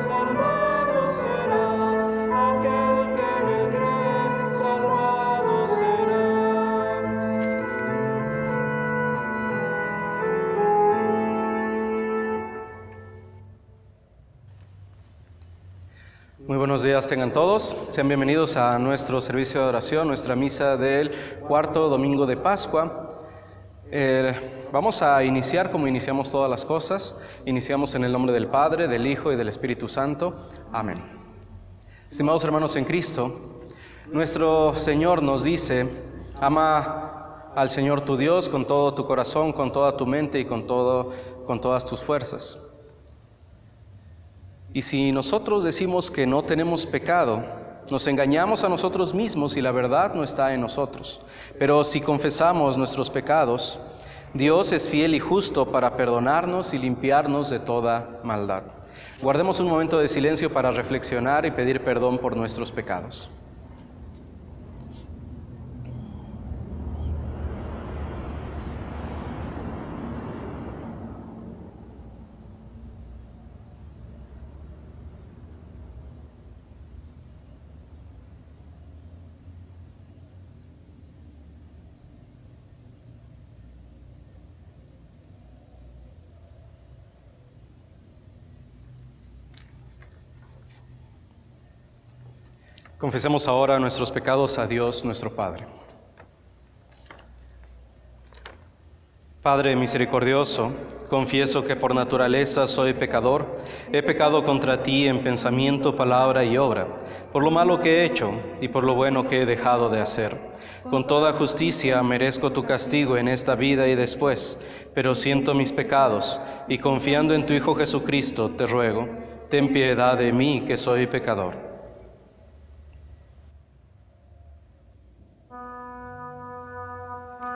salvado será. Aquel que en él cree, salvado será. Muy buenos días tengan todos. Sean bienvenidos a nuestro servicio de oración, nuestra misa del cuarto domingo de Pascua. Vamos a iniciar como iniciamos todas las cosas. Iniciamos en el nombre del Padre, del Hijo y del Espíritu Santo. Amén. Estimados hermanos en Cristo, nuestro Señor nos dice: ama al Señor tu Dios con todo tu corazón, con toda tu mente y con todas tus fuerzas. Y si nosotros decimos que no tenemos pecado, nos engañamos a nosotros mismos y la verdad no está en nosotros. Pero si confesamos nuestros pecados, Dios es fiel y justo para perdonarnos y limpiarnos de toda maldad. Guardemos un momento de silencio para reflexionar y pedir perdón por nuestros pecados. Confesemos ahora nuestros pecados a Dios nuestro Padre. Padre misericordioso, confieso que por naturaleza soy pecador. He pecado contra ti en pensamiento, palabra y obra, por lo malo que he hecho y por lo bueno que he dejado de hacer. Con toda justicia merezco tu castigo en esta vida y después, pero siento mis pecados y confiando en tu Hijo Jesucristo te ruego, ten piedad de mí que soy pecador.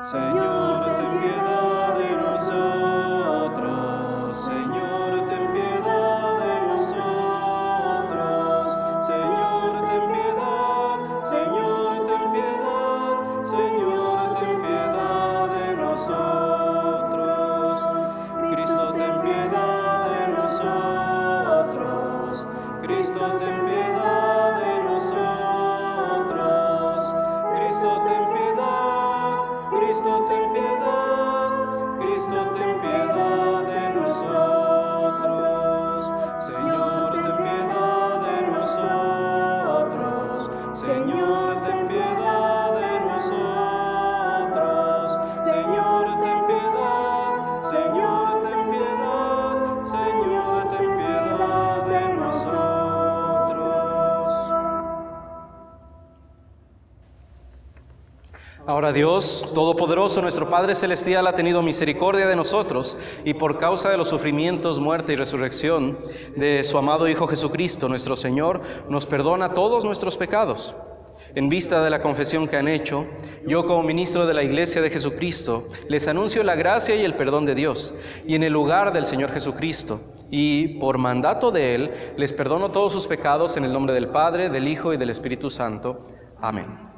Señor, ten piedad de nosotros. Señor, ten piedad de nosotros. Señor, ten piedad. Señor, ten piedad. Señor, ten piedad de nosotros. Cristo, ten piedad de nosotros. Cristo, ten piedad de nosotros. Cristo, ten piedad. Cristo, ten piedad, Cristo, ten piedad de nosotros. Señor, ten piedad de nosotros. Señor, ten piedad de nosotros. Señor, ten piedad. Señor, ten piedad. Señor, ten piedad de nosotros. Ahora Dios Todopoderoso, nuestro Padre Celestial, ha tenido misericordia de nosotros y por causa de los sufrimientos, muerte y resurrección de su amado Hijo Jesucristo, nuestro Señor, nos perdona todos nuestros pecados. En vista de la confesión que han hecho, yo como ministro de la Iglesia de Jesucristo, les anuncio la gracia y el perdón de Dios, y en el lugar del Señor Jesucristo, y por mandato de Él, les perdono todos sus pecados en el nombre del Padre, del Hijo y del Espíritu Santo. Amén.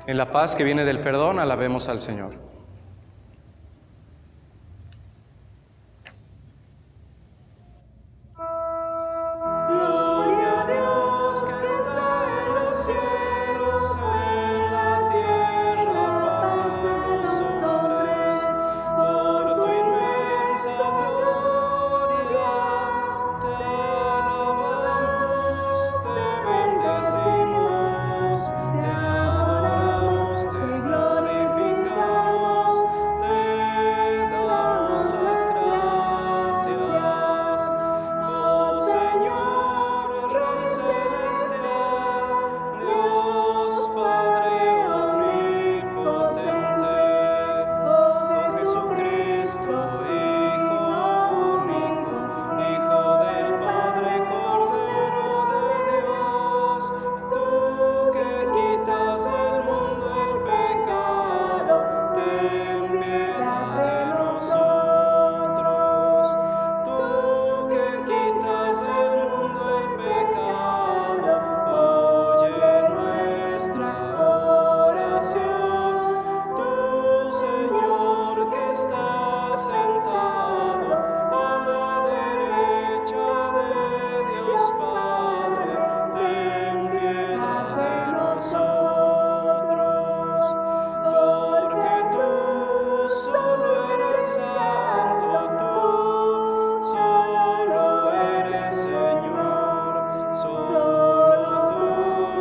En la paz que viene del perdón, alabemos al Señor. Gloria a Dios que está en los cielos, en la tierra paz a los hombres. Por tu inmensa gloria te alabamos, te bendecimos, te adoramos, te glorificamos.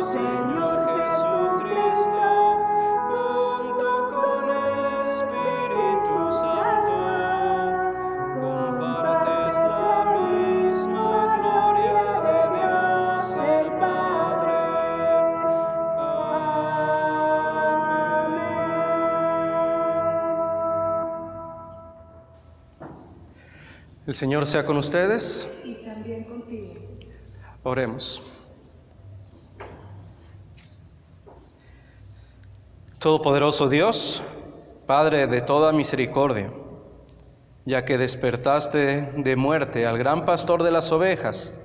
nuestro Señor Jesucristo, junto con el Espíritu Santo, compartes la misma gloria de Dios el Padre. El Señor sea con ustedes. Y también contigo. Oremos. Todopoderoso Dios, Padre de toda misericordia, ya que despertaste de muerte al gran pastor de las ovejas,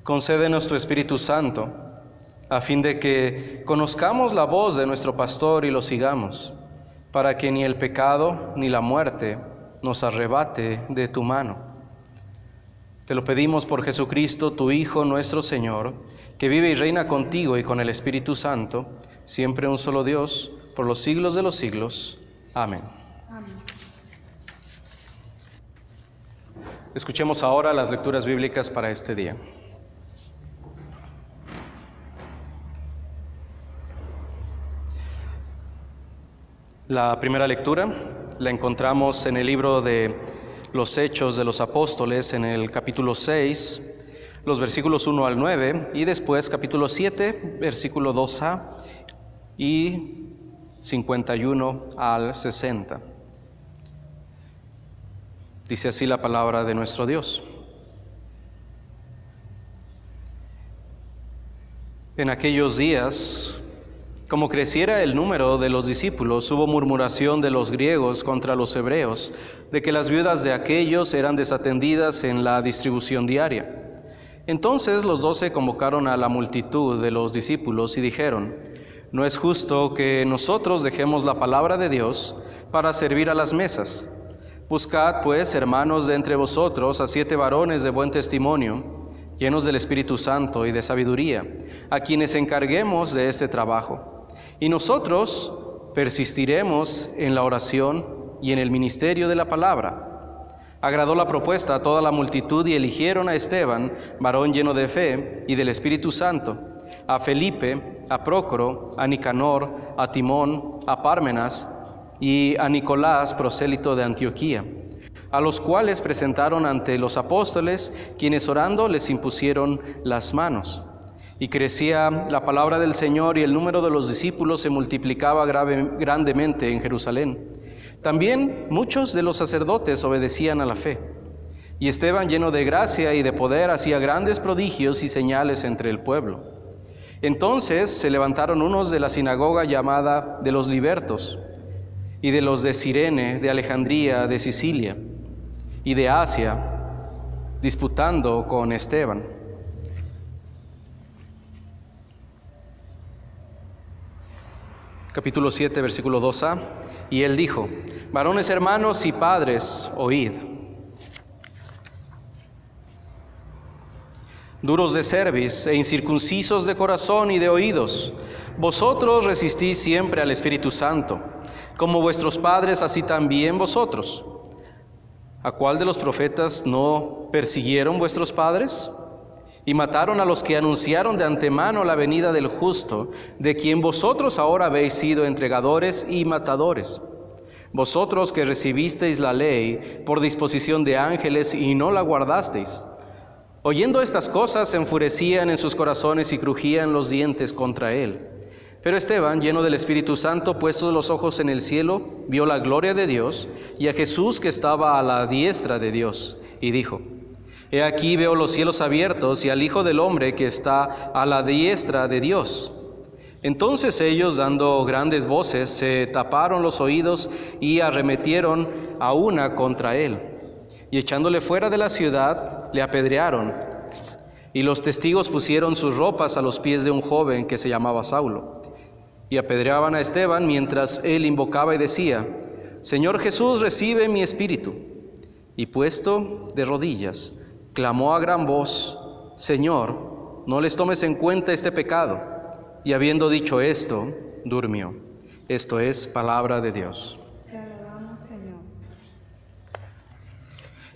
concédenos tu Espíritu Santo, a fin de que conozcamos la voz de nuestro pastor y lo sigamos, para que ni el pecado ni la muerte nos arrebate de tu mano. Te lo pedimos por Jesucristo, tu Hijo, nuestro Señor, que vive y reina contigo y con el Espíritu Santo, siempre un solo Dios, por los siglos de los siglos. Amén. Amén. Escuchemos ahora las lecturas bíblicas para este día. La primera lectura la encontramos en el libro de los Hechos de los Apóstoles, en el capítulo 6, los versículos 1 al 9, y después capítulo 7, versículo 2a y 51 al 60. Dice así la palabra de nuestro Dios. En aquellos días, como creciera el número de los discípulos, hubo murmuración de los griegos contra los hebreos, de que las viudas de aquellos eran desatendidas en la distribución diaria. Entonces los 12 convocaron a la multitud de los discípulos y dijeron: no es justo que nosotros dejemos la palabra de Dios para servir a las mesas. Buscad, pues, hermanos, de entre vosotros a 7 varones de buen testimonio, llenos del Espíritu Santo y de sabiduría, a quienes encarguemos de este trabajo. Y nosotros persistiremos en la oración y en el ministerio de la palabra. Agradó la propuesta a toda la multitud y eligieron a Esteban, varón lleno de fe y del Espíritu Santo, a Felipe, a Prócoro, a Nicanor, a Timón, a Pármenas y a Nicolás, prosélito de Antioquía, a los cuales presentaron ante los apóstoles, quienes orando les impusieron las manos. Y crecía la palabra del Señor y el número de los discípulos se multiplicaba grandemente en Jerusalén. También muchos de los sacerdotes obedecían a la fe. Y Esteban, lleno de gracia y de poder, hacía grandes prodigios y señales entre el pueblo. Entonces se levantaron unos de la sinagoga llamada de los Libertos, y de los de Cirene, de Alejandría, de Sicilia y de Asia, disputando con Esteban. Capítulo 7, versículo 2a. Y él dijo: varones hermanos y padres, oíd. Duros de cerviz e incircuncisos de corazón y de oídos, vosotros resistís siempre al Espíritu Santo, como vuestros padres, así también vosotros. ¿A cuál de los profetas no persiguieron vuestros padres? Y mataron a los que anunciaron de antemano la venida del justo, de quien vosotros ahora habéis sido entregadores y matadores. Vosotros que recibisteis la ley por disposición de ángeles y no la guardasteis. Oyendo estas cosas, se enfurecían en sus corazones y crujían los dientes contra él. Pero Esteban, lleno del Espíritu Santo, puestos los ojos en el cielo, vio la gloria de Dios y a Jesús que estaba a la diestra de Dios, y dijo: He aquí veo los cielos abiertos y al Hijo del Hombre que está a la diestra de Dios. Entonces ellos, dando grandes voces, se taparon los oídos y arremetieron a una contra él. Y echándole fuera de la ciudad, le apedrearon. Y los testigos pusieron sus ropas a los pies de un joven que se llamaba Saulo. Y apedreaban a Esteban mientras él invocaba y decía: Señor Jesús, recibe mi espíritu. Y puesto de rodillas, clamó a gran voz: Señor, no les tomes en cuenta este pecado. Y habiendo dicho esto, durmió. Esto es palabra de Dios. Te alabamos, Señor.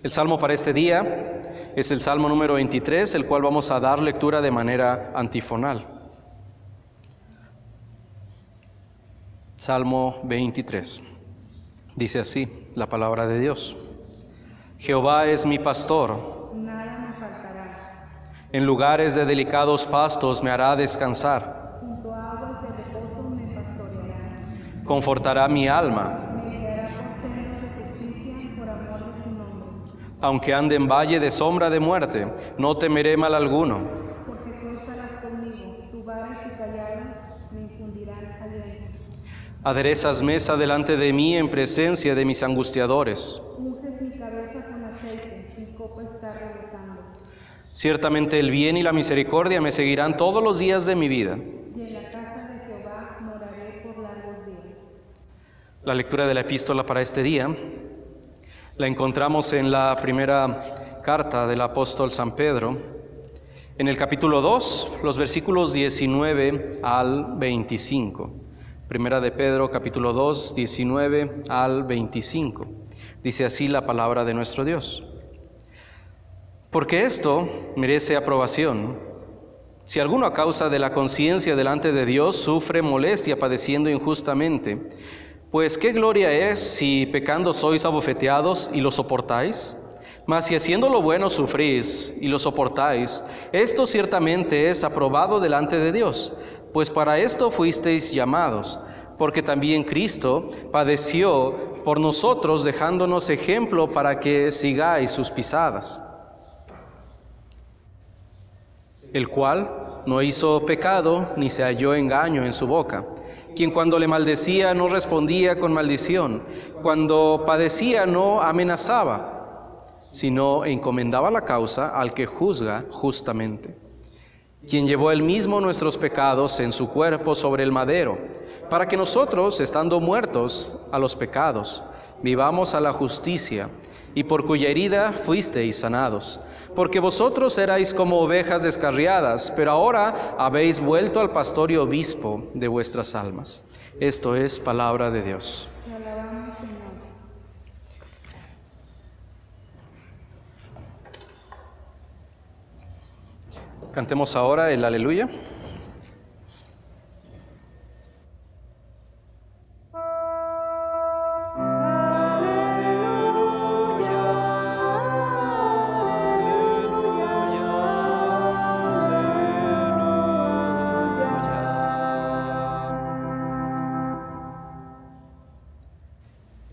El salmo para este día es el salmo número 23, el cual vamos a dar lectura de manera antifonal. Salmo 23. Dice así la palabra de Dios. Jehová es mi pastor. Nada me faltará. En lugares de delicados pastos me hará descansar. Junto a aguas de reposo me pastoreará. Confortará mi alma. Me guiará por sendas de justicia por amor de su nombre. Aunque ande en valle de sombra de muerte, no temeré mal alguno. Porque tú estarás conmigo, tu vara y tu callado me infundirán aliento. Aderezas mesa delante de mí en presencia de mis angustiadores. Unges mi cabeza con aceite, mi copa está rebosando. Ciertamente el bien y la misericordia me seguirán todos los días de mi vida. Y en la casa de Jehová moraré por largos días. La lectura de la epístola para este día la encontramos en la primera carta del apóstol San Pedro, en el capítulo 2, los versículos 19 al 25. Primera de Pedro, capítulo 2, 19 al 25. Dice así la palabra de nuestro Dios. Porque esto merece aprobación. Si alguno a causa de la conciencia delante de Dios sufre molestia padeciendo injustamente, pues qué gloria es si pecando sois abofeteados y lo soportáis. Mas si haciendo lo bueno sufrís y lo soportáis, esto ciertamente es aprobado delante de Dios. Pues para esto fuisteis llamados, porque también Cristo padeció por nosotros, dejándonos ejemplo para que sigáis sus pisadas. El cual no hizo pecado, ni se halló engaño en su boca, quien cuando le maldecía no respondía con maldición, cuando padecía no amenazaba, sino encomendaba la causa al que juzga justamente, quien llevó él mismo nuestros pecados en su cuerpo sobre el madero, para que nosotros, estando muertos a los pecados, vivamos a la justicia, y por cuya herida fuisteis sanados. Porque vosotros erais como ovejas descarriadas, pero ahora habéis vuelto al pastor y obispo de vuestras almas. Esto es palabra de Dios. Te alabamos, Señor. Cantemos ahora el Aleluya.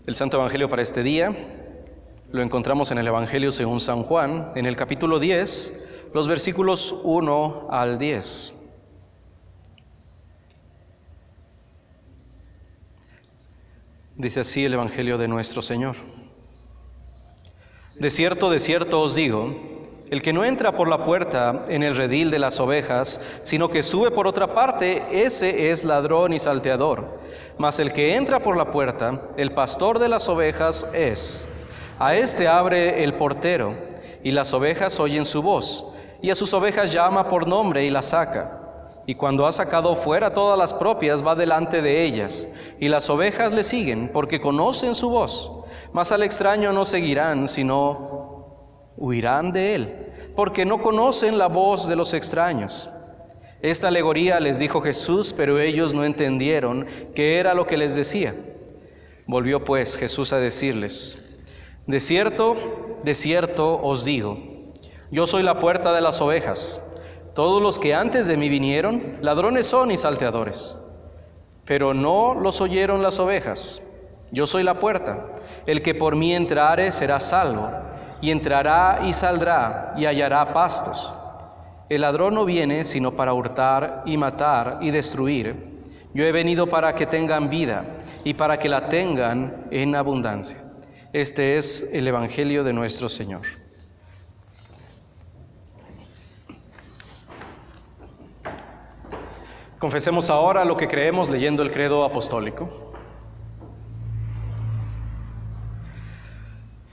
El Santo Evangelio para este día lo encontramos en el Evangelio según San Juan, en el capítulo 10, los versículos 1 al 10. Dice así el Evangelio de nuestro Señor. De cierto os digo, el que no entra por la puerta en el redil de las ovejas, sino que sube por otra parte, ese es ladrón y salteador. Mas el que entra por la puerta, el pastor de las ovejas es. A éste abre el portero, y las ovejas oyen su voz, y a sus ovejas llama por nombre y las saca. Y cuando ha sacado fuera todas las propias, va delante de ellas, y las ovejas le siguen, porque conocen su voz. Mas al extraño no seguirán, sino huirán de él, porque no conocen la voz de los extraños. Esta alegoría les dijo Jesús, pero ellos no entendieron qué era lo que les decía. Volvió pues Jesús a decirles: de cierto os digo, yo soy la puerta de las ovejas. Todos los que antes de mí vinieron, ladrones son y salteadores, pero no los oyeron las ovejas. Yo soy la puerta. El que por mí entrare será salvo, y entrará y saldrá y hallará pastos. El ladrón no viene sino para hurtar y matar y destruir. Yo he venido para que tengan vida y para que la tengan en abundancia. Este es el Evangelio de nuestro Señor. Confesemos ahora lo que creemos leyendo el credo apostólico.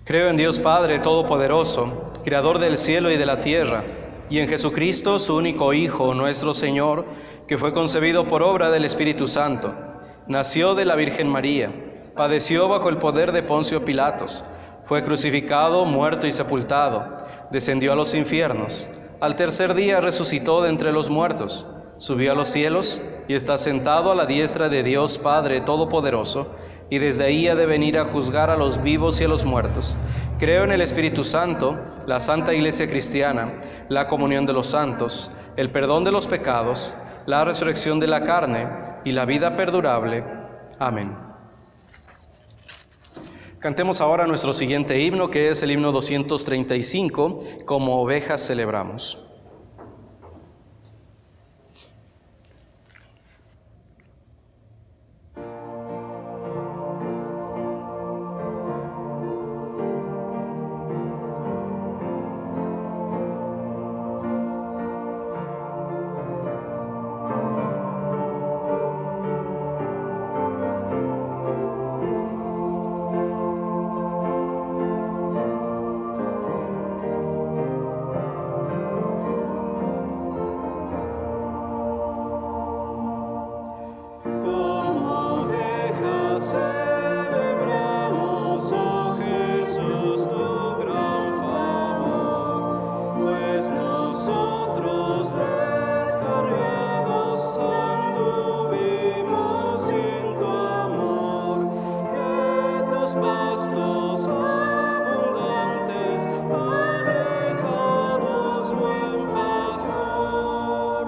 Creo en Dios Padre Todopoderoso, Creador del cielo y de la tierra, y en Jesucristo, su único Hijo, nuestro Señor, que fue concebido por obra del Espíritu Santo. Nació de la Virgen María, padeció bajo el poder de Poncio Pilatos, fue crucificado, muerto y sepultado, descendió a los infiernos. Al tercer día resucitó de entre los muertos, subió a los cielos y está sentado a la diestra de Dios Padre Todopoderoso, y desde ahí ha de venir a juzgar a los vivos y a los muertos. Creo en el Espíritu Santo, la Santa Iglesia Cristiana, la comunión de los santos, el perdón de los pecados, la resurrección de la carne y la vida perdurable. Amén. Cantemos ahora nuestro siguiente himno, que es el himno 235, Como ovejas celebramos. Celebramos, oh Jesús, tu gran favor, pues nosotros descarriados anduvimos sin tu amor, de tus pastos abundantes, alejados, buen pastor.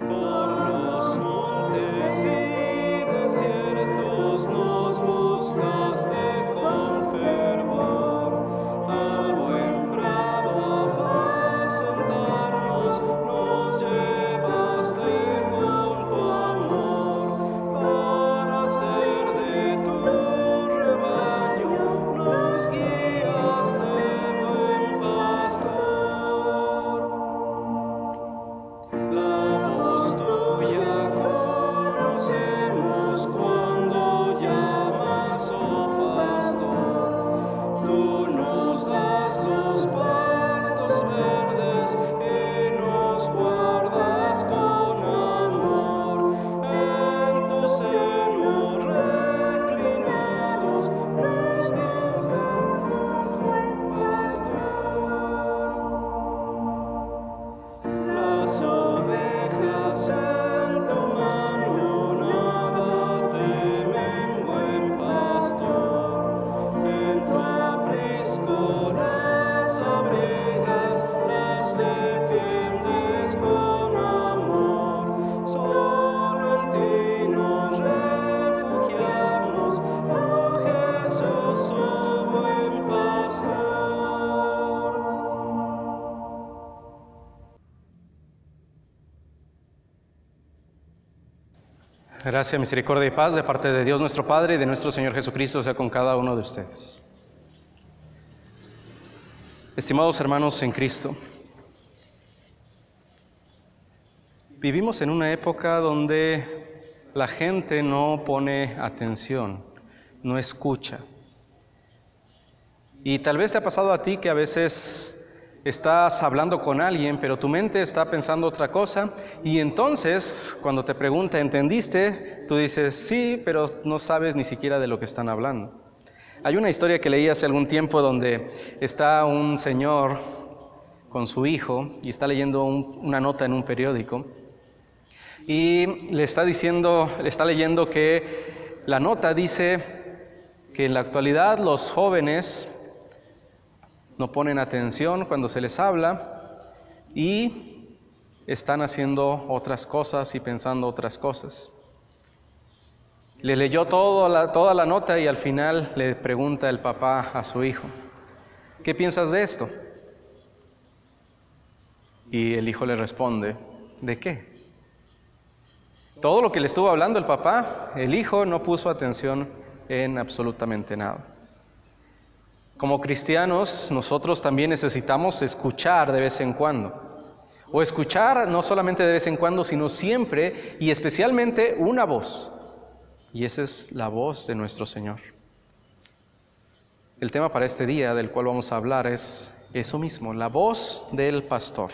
Por los montes y desiertos nos buscaste con fervor, al buen prado a apacentarnos nos llevaste con tu amor, para ser de tu rebaño nos guiaste, buen pastor. La voz tuya conocemos cuando llamas, oh pastor. Tú nos das los pastos verdes y nos guardas con amor. En tu seno reclinados nos guiaste, buen pastor. Las ovejas en tu mano nada temen, buen pastor. En tu aprisco las abrigas, las defiendes con amor. Solo en ti nos refugiamos, oh Jesús, oh buen pastor. Gracia, misericordia y paz de parte de Dios nuestro Padre y de nuestro Señor Jesucristo sea con cada uno de ustedes. Estimados hermanos en Cristo, vivimos en una época donde la gente no pone atención, no escucha. Y tal vez te ha pasado a ti que a veces estás hablando con alguien, pero tu mente está pensando otra cosa, y entonces cuando te pregunta, ¿entendiste? Tú dices, sí, pero no sabes ni siquiera de lo que están hablando. Hay una historia que leí hace algún tiempo donde está un señor con su hijo y está leyendo una nota en un periódico, y le está leyendo que la nota dice que en la actualidad los jóvenes no ponen atención cuando se les habla y están haciendo otras cosas y pensando otras cosas. Le leyó toda la nota y al final le pregunta el papá a su hijo, ¿qué piensas de esto? Y el hijo le responde, ¿de qué? Todo lo que le estuvo hablando el papá, el hijo no puso atención en absolutamente nada. Como cristianos, nosotros también necesitamos escuchar de vez en cuando. O escuchar no solamente de vez en cuando, sino siempre y especialmente una voz. Y esa es la voz de nuestro Señor. El tema para este día del cual vamos a hablar es eso mismo, la voz del pastor.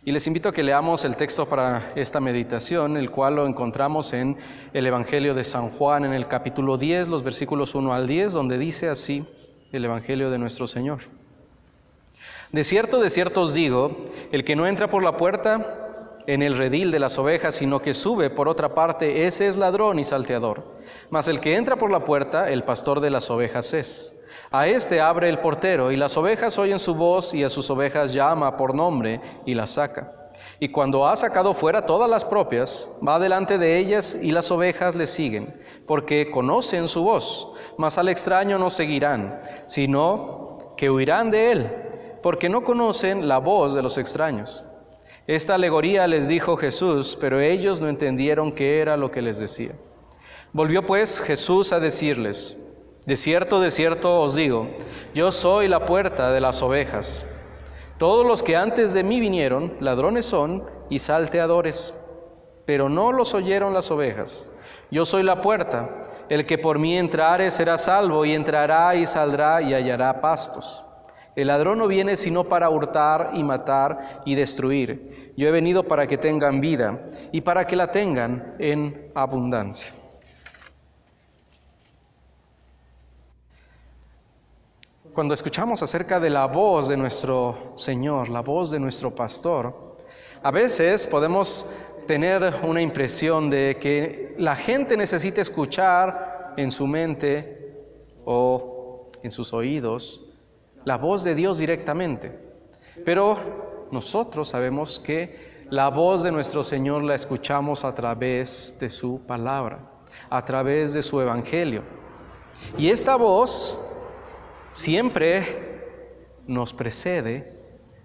Y les invito a que leamos el texto para esta meditación, el cual lo encontramos en el Evangelio de San Juan, en el capítulo 10, los versículos 1 al 10, donde dice así el Evangelio de nuestro Señor. de cierto os digo, el que no entra por la puerta en el redil de las ovejas, sino que sube por otra parte, ese es ladrón y salteador. Mas el que entra por la puerta, el pastor de las ovejas es. A éste abre el portero, y las ovejas oyen su voz, y a sus ovejas llama por nombre, y las saca. Y cuando ha sacado fuera todas las propias, va delante de ellas, y las ovejas le siguen, porque conocen su voz. Mas al extraño no seguirán, sino que huirán de él, porque no conocen la voz de los extraños. Esta alegoría les dijo Jesús, pero ellos no entendieron qué era lo que les decía. Volvió pues Jesús a decirles, de cierto os digo, yo soy la puerta de las ovejas. Todos los que antes de mí vinieron, ladrones son y salteadores, pero no los oyeron las ovejas. Yo soy la puerta, el que por mí entrare será salvo, y entrará y saldrá y hallará pastos. El ladrón no viene sino para hurtar y matar y destruir. Yo he venido para que tengan vida y para que la tengan en abundancia. Cuando escuchamos acerca de la voz de nuestro Señor, la voz de nuestro pastor, a veces podemos tener una impresión de que la gente necesita escuchar en su mente o en sus oídos la voz de Dios directamente. Pero nosotros sabemos que la voz de nuestro Señor la escuchamos a través de su palabra, a través de su evangelio. Y esta voz siempre nos precede,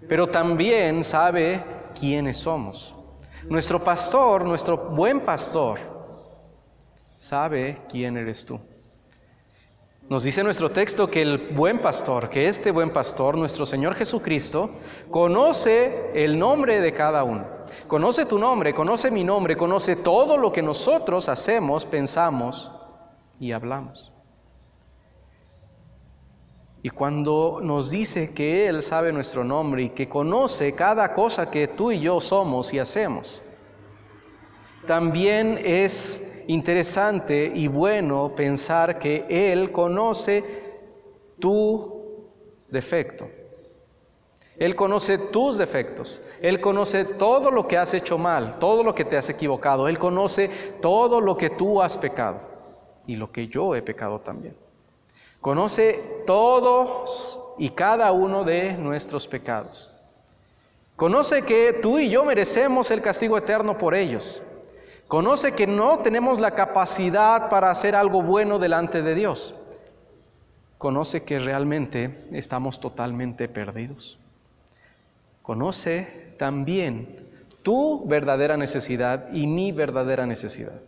pero también sabe quiénes somos. Nuestro pastor, nuestro buen pastor, sabe quién eres tú. Nos dice nuestro texto que el buen pastor, que este buen pastor, nuestro Señor Jesucristo, conoce el nombre de cada uno. Conoce tu nombre, conoce mi nombre, conoce todo lo que nosotros hacemos, pensamos y hablamos. Y cuando nos dice que Él sabe nuestro nombre y que conoce cada cosa que tú y yo somos y hacemos, también es interesante y bueno pensar que Él conoce tu defecto. Él conoce tus defectos. Él conoce todo lo que has hecho mal, todo lo que te has equivocado. Él conoce todo lo que tú has pecado y lo que yo he pecado también. Conoce todos y cada uno de nuestros pecados. Conoce que tú y yo merecemos el castigo eterno por ellos. Conoce que no tenemos la capacidad para hacer algo bueno delante de Dios. Conoce que realmente estamos totalmente perdidos. Conoce también tu verdadera necesidad y mi verdadera necesidad.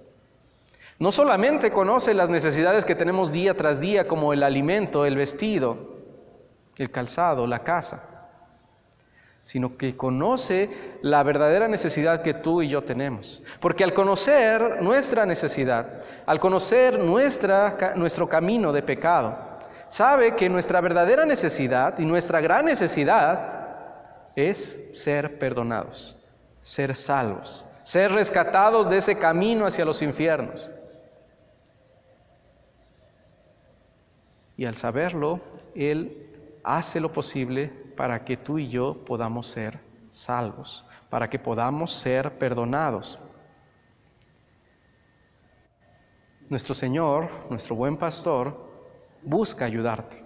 No solamente conoce las necesidades que tenemos día tras día, como el alimento, el vestido, el calzado, la casa, sino que conoce la verdadera necesidad que tú y yo tenemos. Porque al conocer nuestra necesidad, al conocer nuestro camino de pecado, sabe que nuestra verdadera necesidad y nuestra gran necesidad es ser perdonados, ser salvos, ser rescatados de ese camino hacia los infiernos. Y al saberlo, Él hace lo posible para que tú y yo podamos ser salvos, para que podamos ser perdonados. Nuestro Señor, nuestro buen pastor, busca ayudarte,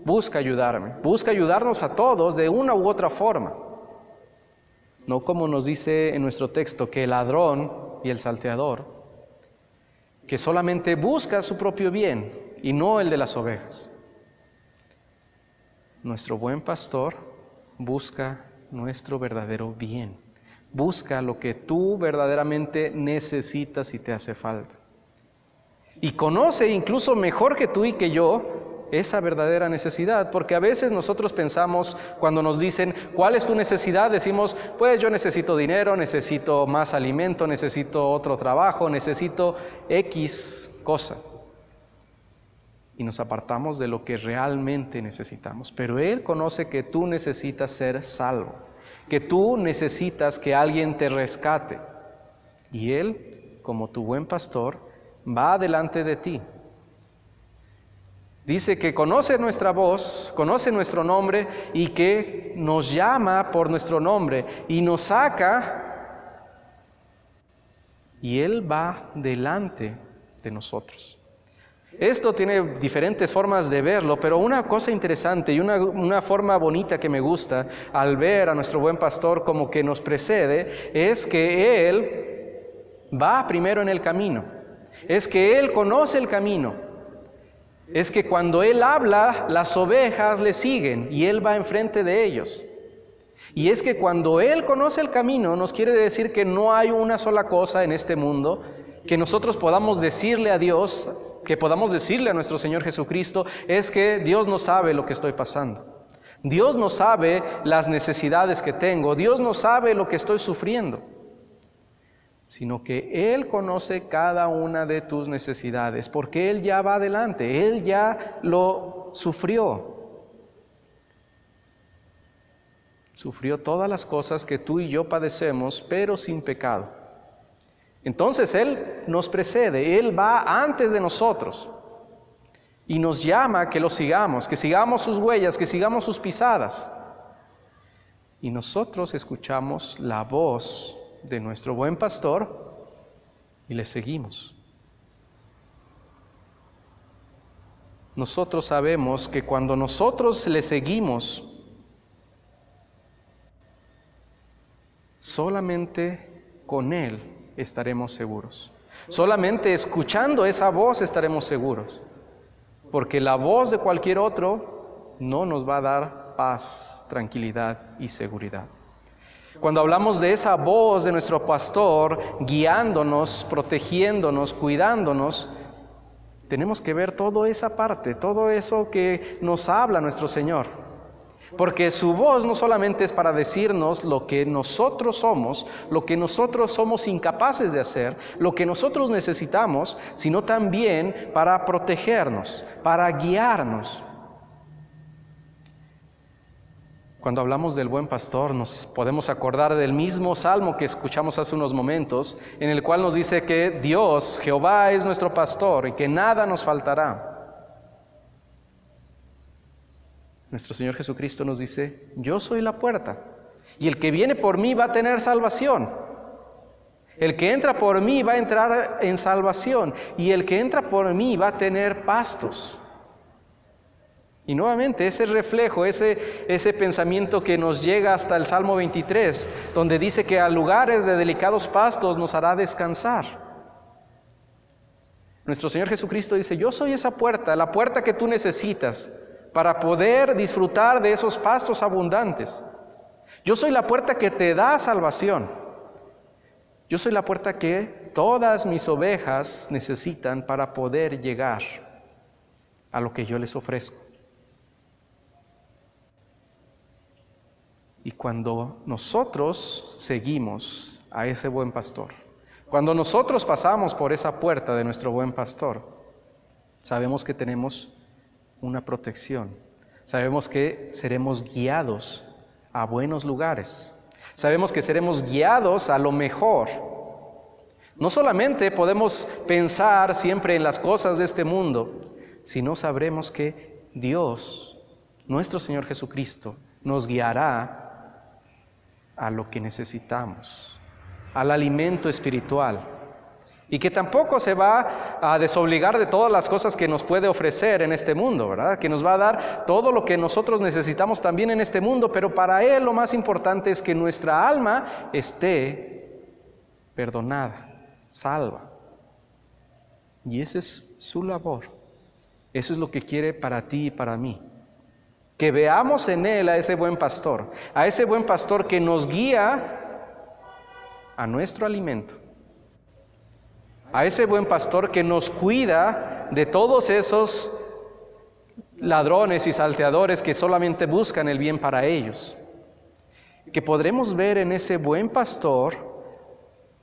busca ayudarme, busca ayudarnos a todos de una u otra forma. No como nos dice en nuestro texto que el ladrón y el salteador, que solamente busca su propio bien y no el de las ovejas. Nuestro buen pastor busca nuestro verdadero bien, busca lo que tú verdaderamente necesitas y te hace falta. Y conoce incluso mejor que tú y que yo esa verdadera necesidad, porque a veces nosotros pensamos, cuando nos dicen, ¿cuál es tu necesidad? Decimos, pues yo necesito dinero, necesito más alimento, necesito otro trabajo, necesito X cosa. Y nos apartamos de lo que realmente necesitamos. Pero Él conoce que tú necesitas ser salvo, que tú necesitas que alguien te rescate. Y Él, como tu buen pastor, va delante de ti. Dice que conoce nuestra voz, conoce nuestro nombre y que nos llama por nuestro nombre y nos saca y Él va delante de nosotros. Esto tiene diferentes formas de verlo, pero una cosa interesante y una forma bonita que me gusta al ver a nuestro buen pastor como que nos precede es que Él va primero en el camino, es que Él conoce el camino. Es que cuando Él habla, las ovejas le siguen y Él va enfrente de ellos. Y es que cuando Él conoce el camino, nos quiere decir que no hay una sola cosa en este mundo que nosotros podamos decirle a Dios, que podamos decirle a nuestro Señor Jesucristo, es que Dios no sabe lo que estoy pasando. Dios no sabe las necesidades que tengo. Dios no sabe lo que estoy sufriendo. Sino que Él conoce cada una de tus necesidades, porque Él ya va adelante, Él ya lo sufrió. Sufrió todas las cosas que tú y yo padecemos, pero sin pecado. Entonces Él nos precede, Él va antes de nosotros y nos llama a que lo sigamos, que sigamos sus huellas, que sigamos sus pisadas. Y nosotros escuchamos la voz de nuestro buen pastor y le seguimos. Nosotros sabemos que cuando nosotros le seguimos, solamente con Él estaremos seguros. Solamente escuchando esa voz estaremos seguros, porque la voz de cualquier otro no nos va a dar paz, tranquilidad y seguridad. Cuando hablamos de esa voz de nuestro pastor, guiándonos, protegiéndonos, cuidándonos, tenemos que ver toda esa parte, todo eso que nos habla nuestro Señor. Porque su voz no solamente es para decirnos lo que nosotros somos incapaces de hacer, lo que nosotros necesitamos, sino también para protegernos, para guiarnos. Cuando hablamos del buen pastor, nos podemos acordar del mismo salmo que escuchamos hace unos momentos, en el cual nos dice que Dios, Jehová, es nuestro pastor y que nada nos faltará. Nuestro Señor Jesucristo nos dice, yo soy la puerta, y el que viene por mí va a tener salvación. El que entra por mí va a entrar en salvación, y el que entra por mí va a tener pastos. Y nuevamente ese reflejo, ese pensamiento que nos llega hasta el Salmo 23, donde dice que a lugares de delicados pastos nos hará descansar. Nuestro Señor Jesucristo dice, yo soy esa puerta, la puerta que tú necesitas para poder disfrutar de esos pastos abundantes. Yo soy la puerta que te da salvación. Yo soy la puerta que todas mis ovejas necesitan para poder llegar a lo que yo les ofrezco. Y cuando nosotros seguimos a ese buen pastor, cuando nosotros pasamos por esa puerta de nuestro buen pastor, sabemos que tenemos una protección, sabemos que seremos guiados a buenos lugares, sabemos que seremos guiados a lo mejor. No solamente podemos pensar siempre en las cosas de este mundo, sino sabremos que Dios, nuestro Señor Jesucristo, nos guiará a lo que necesitamos, al alimento espiritual, y que tampoco se va a desobligar de todas las cosas que nos puede ofrecer en este mundo, ¿verdad? Que nos va a dar todo lo que nosotros necesitamos también en este mundo, pero para Él lo más importante es que nuestra alma esté perdonada, salva. Y esa es su labor. Eso es lo que quiere para ti y para mí. Que veamos en Él a ese buen pastor que nos guía a nuestro alimento, a ese buen pastor que nos cuida de todos esos ladrones y salteadores que solamente buscan el bien para ellos. Que podremos ver en ese buen pastor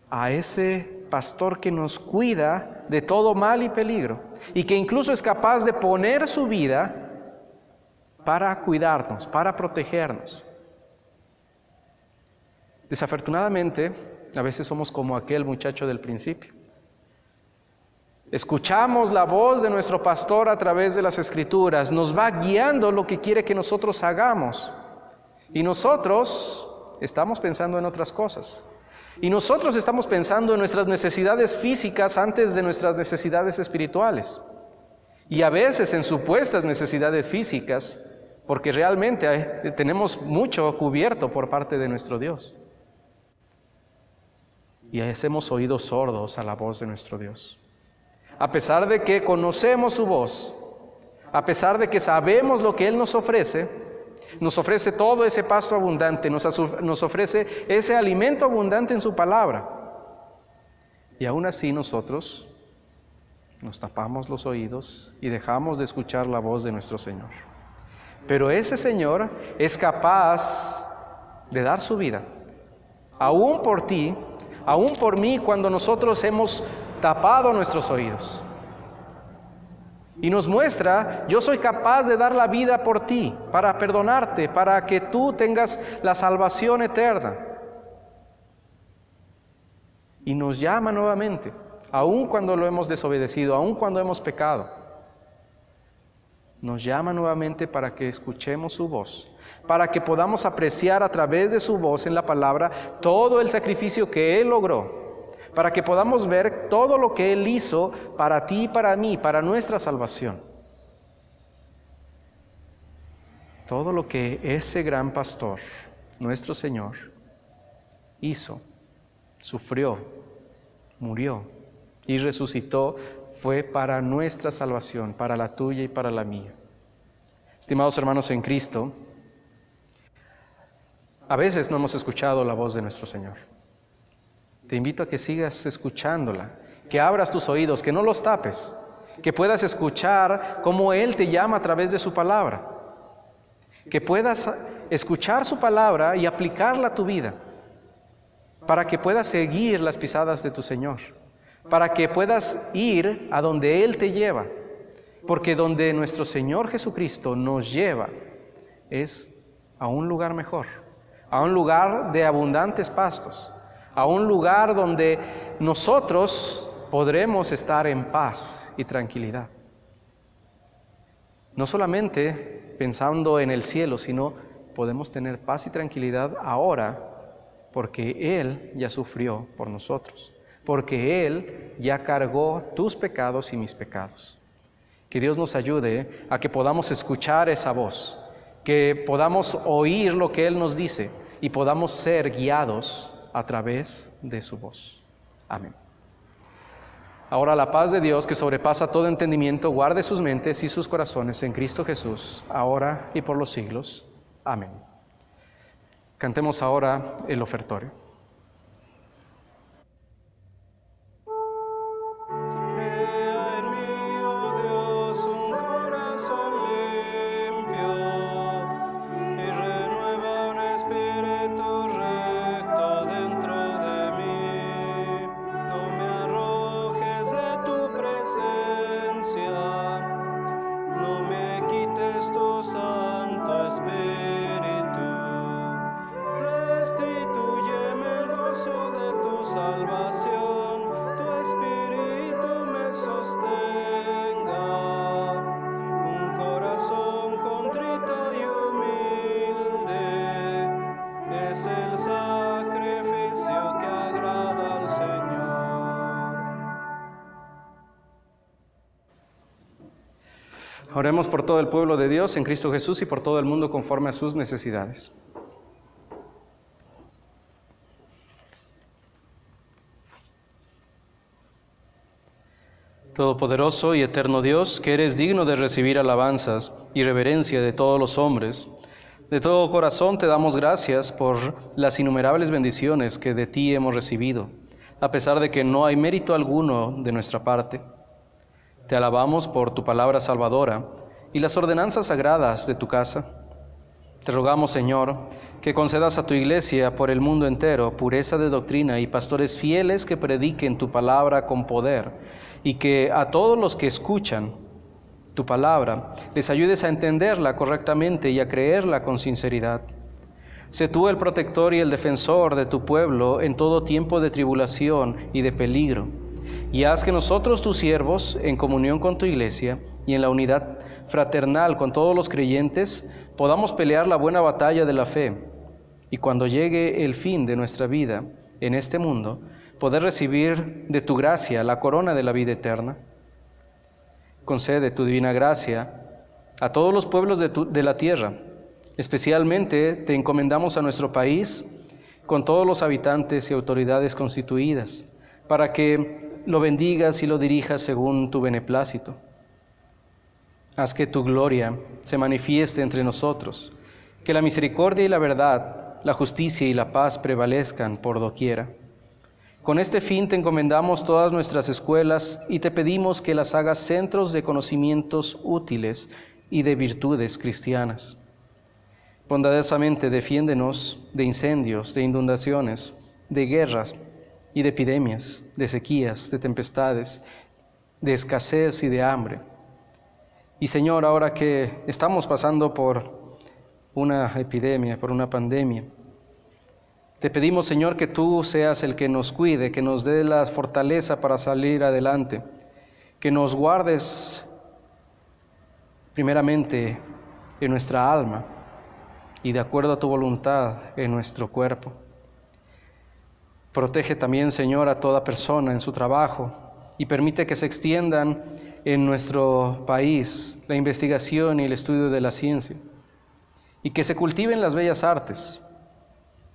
a ese pastor que nos cuida de todo mal y peligro, y que incluso es capaz de poner su vida para cuidarnos, para protegernos. Desafortunadamente, a veces somos como aquel muchacho del principio. Escuchamos la voz de nuestro pastor a través de las Escrituras, nos va guiando lo que quiere que nosotros hagamos. Y nosotros estamos pensando en otras cosas. Y nosotros estamos pensando en nuestras necesidades físicas antes de nuestras necesidades espirituales. Y a veces en supuestas necesidades físicas, porque realmente tenemos mucho cubierto por parte de nuestro Dios. Y hacemos oídos sordos a la voz de nuestro Dios. A pesar de que conocemos su voz, a pesar de que sabemos lo que Él nos ofrece todo ese pasto abundante, nos ofrece ese alimento abundante en su palabra. Y aún así nosotros nos tapamos los oídos y dejamos de escuchar la voz de nuestro Señor. Pero ese Señor es capaz de dar su vida, aún por ti, aún por mí, cuando nosotros hemos tapado nuestros oídos. Y nos muestra: yo soy capaz de dar la vida por ti, para perdonarte, para que tú tengas la salvación eterna. Y nos llama nuevamente, aun cuando lo hemos desobedecido, aun cuando hemos pecado. Nos llama nuevamente para que escuchemos su voz, para que podamos apreciar a través de su voz en la palabra todo el sacrificio que Él logró, para que podamos ver todo lo que Él hizo para ti y para mí, para nuestra salvación. Todo lo que ese gran pastor, nuestro Señor, hizo, sufrió, murió y resucitó, fue para nuestra salvación, para la tuya y para la mía. Estimados hermanos en Cristo, a veces no hemos escuchado la voz de nuestro Señor. Te invito a que sigas escuchándola, que abras tus oídos, que no los tapes, que puedas escuchar cómo Él te llama a través de su palabra, que puedas escuchar su palabra y aplicarla a tu vida, para que puedas seguir las pisadas de tu Señor, para que puedas ir a donde Él te lleva, porque donde nuestro Señor Jesucristo nos lleva es a un lugar mejor, a un lugar de abundantes pastos, a un lugar donde nosotros podremos estar en paz y tranquilidad. No solamente pensando en el cielo, sino podemos tener paz y tranquilidad ahora, porque Él ya sufrió por nosotros, porque Él ya cargó tus pecados y mis pecados. Que Dios nos ayude a que podamos escuchar esa voz, que podamos oír lo que Él nos dice y podamos ser guiados a través de su voz. Amén. Ahora la paz de Dios, que sobrepasa todo entendimiento, guarde sus mentes y sus corazones en Cristo Jesús, ahora y por los siglos. Amén. Cantemos ahora el ofertorio. Crea en mí, oh Dios, un corazón limpio y renueva un espíritu recto dentro de mí. No me arrojes de tu presencia, no me quites tu Santo Espíritu. Restitúyeme el gozo de tu salvación, tu Espíritu me sostenga. Un corazón contrito y humilde es el sacrificio que agrada al Señor. Oremos por todo el pueblo de Dios en Cristo Jesús y por todo el mundo conforme a sus necesidades. Todopoderoso y eterno Dios, que eres digno de recibir alabanzas y reverencia de todos los hombres, de todo corazón te damos gracias por las innumerables bendiciones que de ti hemos recibido, a pesar de que no hay mérito alguno de nuestra parte. Te alabamos por tu palabra salvadora y las ordenanzas sagradas de tu casa. Te rogamos, Señor, que concedas a tu iglesia por el mundo entero pureza de doctrina y pastores fieles que prediquen tu palabra con poder, y que a todos los que escuchan tu palabra les ayudes a entenderla correctamente y a creerla con sinceridad. Sé tú el protector y el defensor de tu pueblo en todo tiempo de tribulación y de peligro. y haz que nosotros, tus siervos, en comunión con tu iglesia y en la unidad fraternal con todos los creyentes, podamos pelear la buena batalla de la fe, y cuando llegue el fin de nuestra vida en este mundo, poder recibir de tu gracia la corona de la vida eterna. Concede tu divina gracia a todos los pueblos de la tierra. Especialmente te encomendamos a nuestro país con todos los habitantes y autoridades constituidas, para que lo bendigas y lo dirijas según tu beneplácito. Haz que tu gloria se manifieste entre nosotros, que la misericordia y la verdad, la justicia y la paz prevalezcan por doquiera. Con este fin te encomendamos todas nuestras escuelas y te pedimos que las hagas centros de conocimientos útiles y de virtudes cristianas. Bondadosamente defiéndenos de incendios, de inundaciones, de guerras y de epidemias, de sequías, de tempestades, de escasez y de hambre. Y Señor, ahora que estamos pasando por una epidemia, por una pandemia, te pedimos, Señor, que tú seas el que nos cuide, que nos dé la fortaleza para salir adelante, que nos guardes primeramente en nuestra alma y de acuerdo a tu voluntad en nuestro cuerpo. Protege también, Señor, a toda persona en su trabajo y permite que se extiendan en nuestro país la investigación y el estudio de la ciencia y que se cultiven las bellas artes.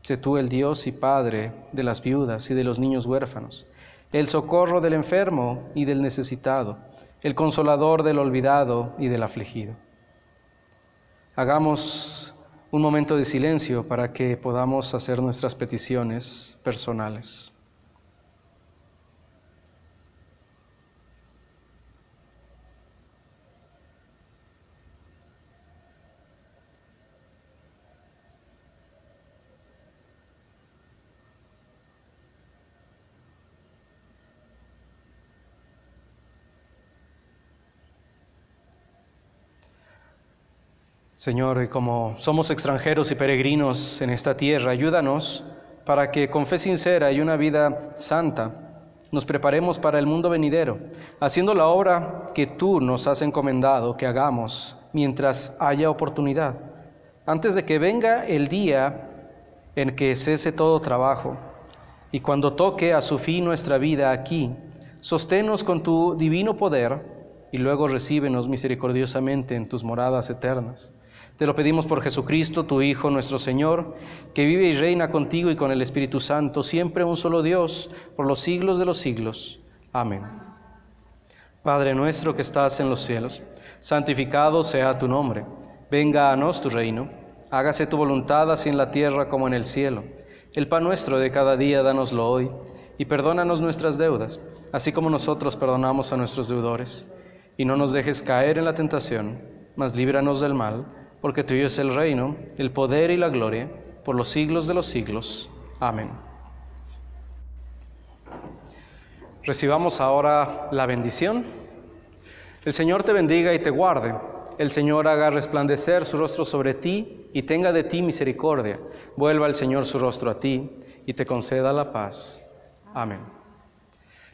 Sé tú el Dios y Padre de las viudas y de los niños huérfanos, el socorro del enfermo y del necesitado, el consolador del olvidado y del afligido. Hagamos un momento de silencio para que podamos hacer nuestras peticiones personales. Señor, como somos extranjeros y peregrinos en esta tierra, ayúdanos para que con fe sincera y una vida santa nos preparemos para el mundo venidero, haciendo la obra que tú nos has encomendado que hagamos mientras haya oportunidad, antes de que venga el día en que cese todo trabajo, y cuando toque a su fin nuestra vida aquí, sosténnos con tu divino poder y luego recíbenos misericordiosamente en tus moradas eternas. Te lo pedimos por Jesucristo, tu Hijo, nuestro Señor, que vive y reina contigo y con el Espíritu Santo, siempre un solo Dios, por los siglos de los siglos. Amén. Padre nuestro que estás en los cielos, santificado sea tu nombre. Venga a nos tu reino. Hágase tu voluntad así en la tierra como en el cielo. El pan nuestro de cada día dánoslo hoy, y perdónanos nuestras deudas, así como nosotros perdonamos a nuestros deudores. Y no nos dejes caer en la tentación, mas líbranos del mal, porque tuyo es el reino, el poder y la gloria, por los siglos de los siglos. Amén. Recibamos ahora la bendición. El Señor te bendiga y te guarde. El Señor haga resplandecer su rostro sobre ti y tenga de ti misericordia. Vuelva el Señor su rostro a ti y te conceda la paz. Amén.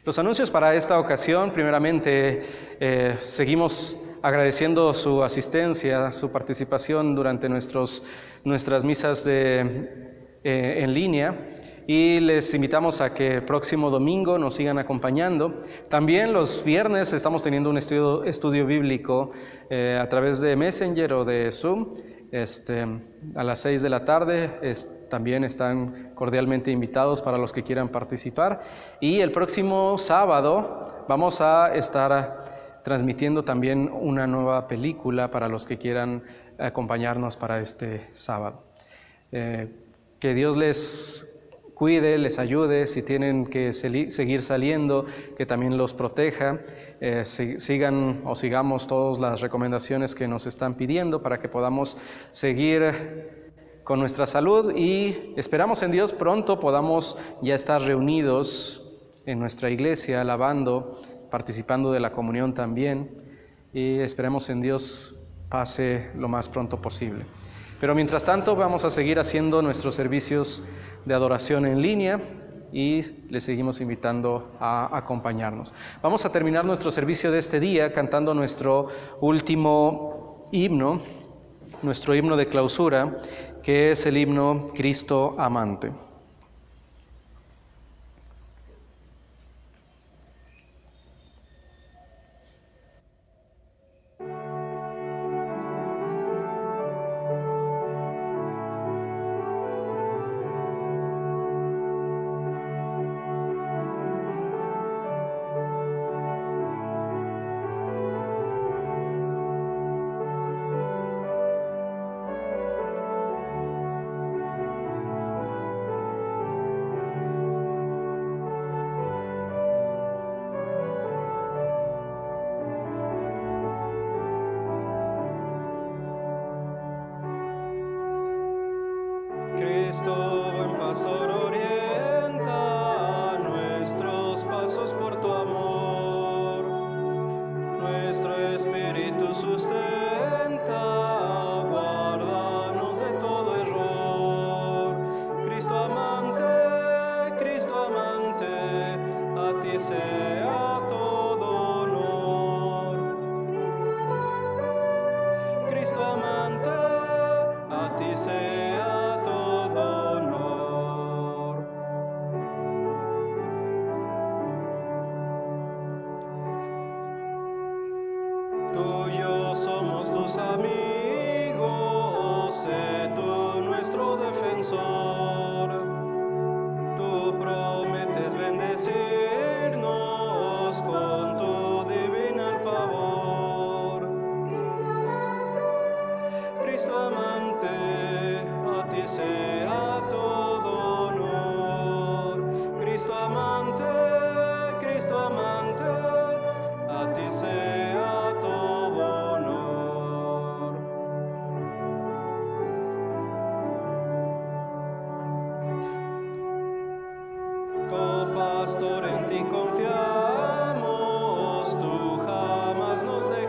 Los anuncios para esta ocasión, primeramente, seguimos agradeciendo su asistencia, su participación durante nuestras misas en línea, y les invitamos a que el próximo domingo nos sigan acompañando. También los viernes estamos teniendo un estudio bíblico a través de Messenger o de Zoom a las 6 de la tarde. También están cordialmente invitados para los que quieran participar. Y el próximo sábado vamos a estar transmitiendo también una nueva película para los que quieran acompañarnos para este sábado. Que Dios les cuide, les ayude, si tienen que seguir saliendo, que también los proteja, sigamos todas las recomendaciones que nos están pidiendo para que podamos seguir con nuestra salud, y esperamos en Dios pronto podamos ya estar reunidos en nuestra iglesia, alabando, participando de la comunión también, y esperemos en Dios pase lo más pronto posible. Pero mientras tanto vamos a seguir haciendo nuestros servicios de adoración en línea, y les seguimos invitando a acompañarnos. Vamos a terminar nuestro servicio de este día cantando nuestro último himno, nuestro himno de clausura, que es el himno Cristo Amante. Cristo, buen pastor, orienta nuestros pasos por tu amor. Nuestro espíritu sustenta, guárdanos de todo error. Cristo amante, a ti sea todo honor. Cristo amante, a ti sea todo honor. Tuyos somos tus amigos, sé tú nuestro defensor. Tú prometes bendecirnos con tu divino favor. Cristo amante, a ti sea todo honor. Cristo amante, a ti sea todo honor. Oh pastor, en ti confiamos, tú jamás nos dejarás.